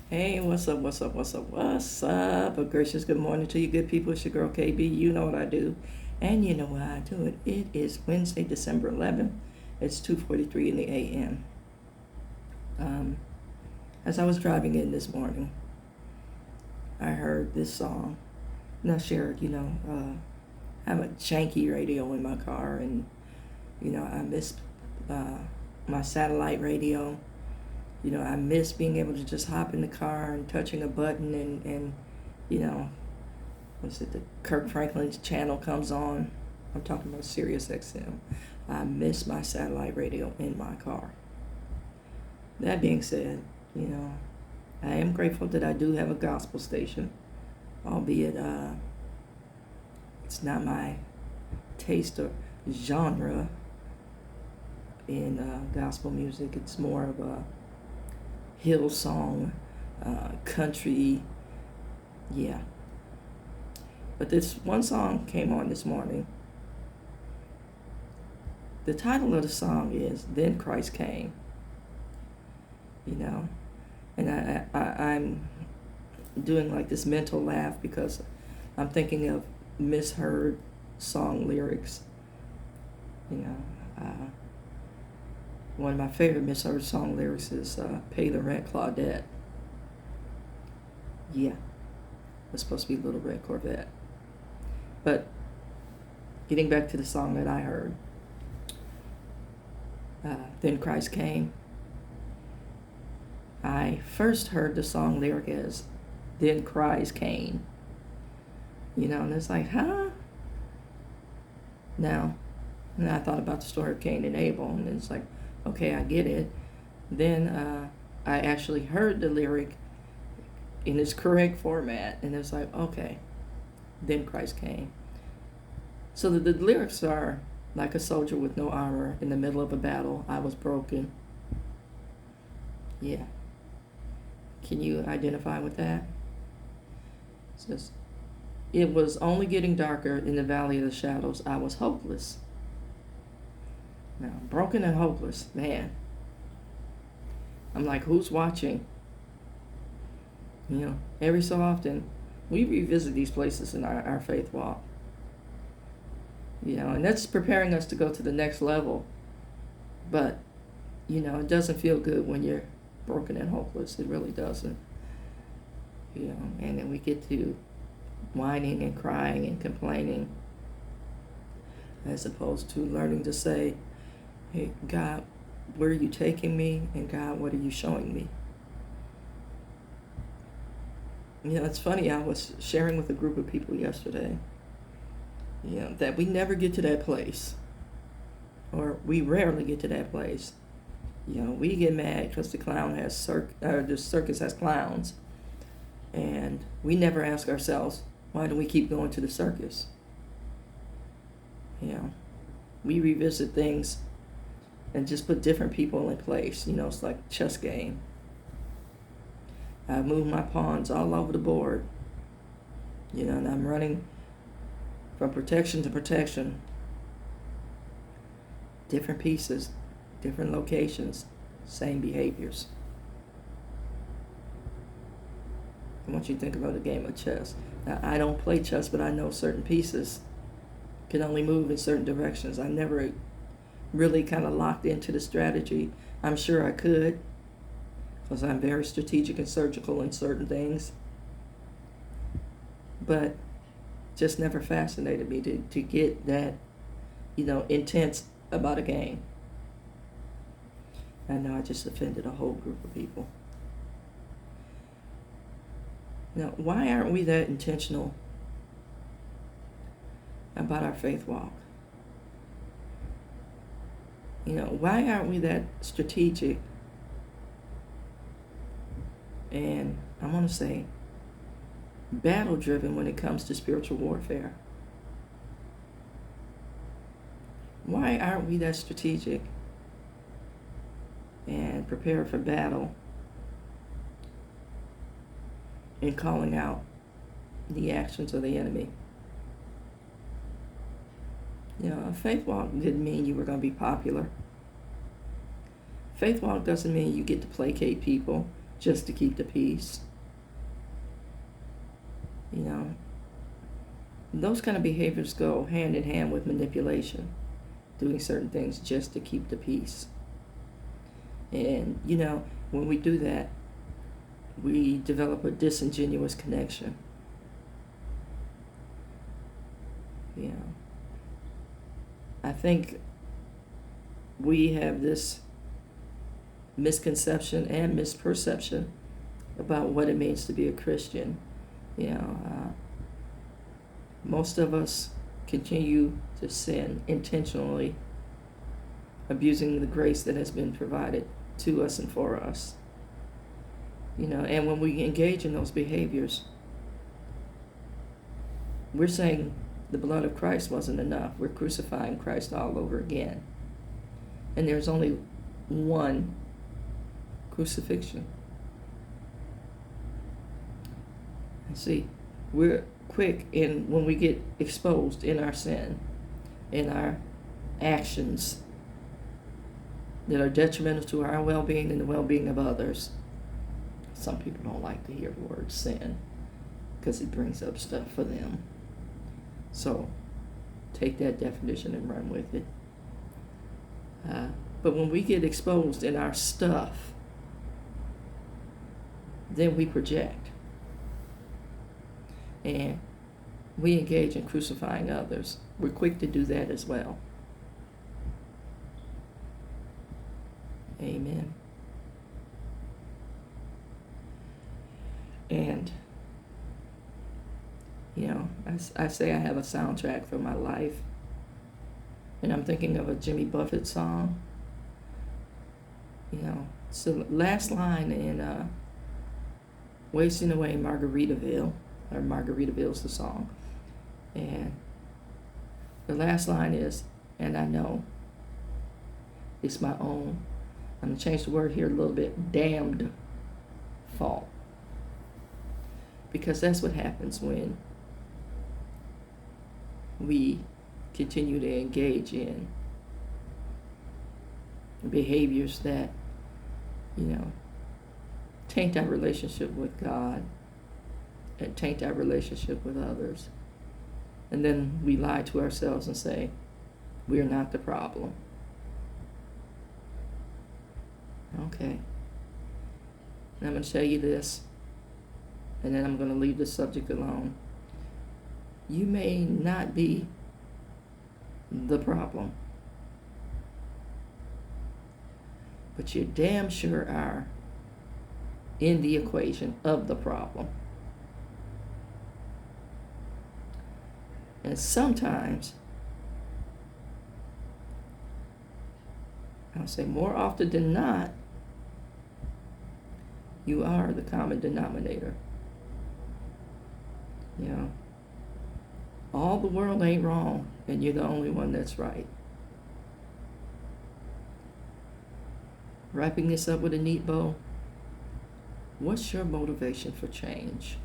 Hey, what's up, what's up, what's up, what's up? A gracious good morning to you good people. It's your girl KB. You know what I do. And you know why I do it. It is Wednesday, December 11th. It's 2:43 in the a.m. Um, as I was driving in this morning, I heard this song. Now, shared, I have a janky radio in my car, and, I miss uh, my satellite radio. I miss being able to just hop in the car and touching a button and you know, what's it, the Kirk Franklin's channel comes on. I'm talking about Sirius XM. I miss my satellite radio in my car. That being said, you know, I am grateful that I do have a gospel station, albeit it's not my taste or genre in gospel music. It's more of a Hillsong, country, yeah. But this one song came on this morning. The title of the song is "Then Christ Came." You know, and I'm doing like this mental laugh because I'm thinking of misheard song lyrics. You know, one of my favorite misheard song lyrics is "Pay the Rent, Claudette." Yeah, it's supposed to be Little Red Corvette. But getting back to the song that I heard, Then Christ Came, I first heard the song lyric as Then Christ Came. And it's like, huh? Now, and I thought about the story of Cain and Abel, and it's like, okay, I get it. Then I actually heard the lyric in its correct format, and it's like, okay, then Christ came. So the lyrics are like a soldier with no armor in the middle of a battle. I was broken. Yeah. Can you identify with that? It says, it was only getting darker in the valley of the shadows. I was hopeless. Now, broken and hopeless, man. I'm like, who's watching? Every so often, we revisit these places in our faith walk. And that's preparing us to go to the next level. But, it doesn't feel good when you're broken and hopeless. It really doesn't. And then we get to whining and crying and complaining as opposed to learning to say, hey, God, where are you taking me? And God, what are you showing me? It's funny, I was sharing with a group of people yesterday, that we never get to that place, or we rarely get to that place. We get mad because the circus has clowns, and we never ask ourselves, why do we keep going to the circus? We revisit things and just put different people in place. It's like a chess game. I move my pawns all over the board, and I'm running from protection to protection. Different pieces, different locations, same behaviors. I want you to think about a game of chess. Now, I don't play chess, but I know certain pieces can only move in certain directions. I never really kind of locked into the strategy. I'm sure I could, because I'm very strategic and surgical in certain things. But just never fascinated me to get that, intense about a game. I know I just offended a whole group of people. Now, why aren't we that intentional about our faith walk? Why aren't we that strategic and, I want to say, battle driven when it comes to spiritual warfare? Why aren't we that strategic and prepared for battle and calling out the actions of the enemy? A faith walk didn't mean you were going to be popular. Faith walk doesn't mean you get to placate people, just to keep the peace. You know, those kind of behaviors go hand in hand with manipulation, doing certain things just to keep the peace. And, you know, when we do that, we develop a disingenuous connection. You know, I think we have this misconception and misperception about what it means to be a Christian. You know, most of us continue to sin intentionally, abusing the grace that has been provided to us and for us. You know, and when we engage in those behaviors, we're saying the blood of Christ wasn't enough. We're crucifying Christ all over again. And there's only one crucifixion. And see, we're quick in when we get exposed in our sin, in our actions that are detrimental to our well-being and the well-being of others. Some people don't like to hear the word sin because it brings up stuff for them. So take that definition and run with it. But when we get exposed in our stuff, then we project. And we engage in crucifying others. We're quick to do that as well. Amen. And, you know, I say I have a soundtrack for my life. And I'm thinking of a Jimmy Buffett song. You know, so the last line in Wasting Away Margaritaville, or Margaritaville's the song. And the last line is, and I know it's my own, I'm going to change the word here a little bit, damned fault. Because that's what happens when we continue to engage in behaviors that, you know, taint our relationship with God and taint our relationship with others. And then we lie to ourselves and say, we're not the problem. Okay. And I'm going to tell you this, and then I'm going to leave the subject alone. You may not be the problem, but you damn sure are in the equation of the problem. And sometimes, I'll say more often than not, you are the common denominator. You know, all the world ain't wrong, and you're the only one that's right. Wrapping this up with a neat bow, what's your motivation for change?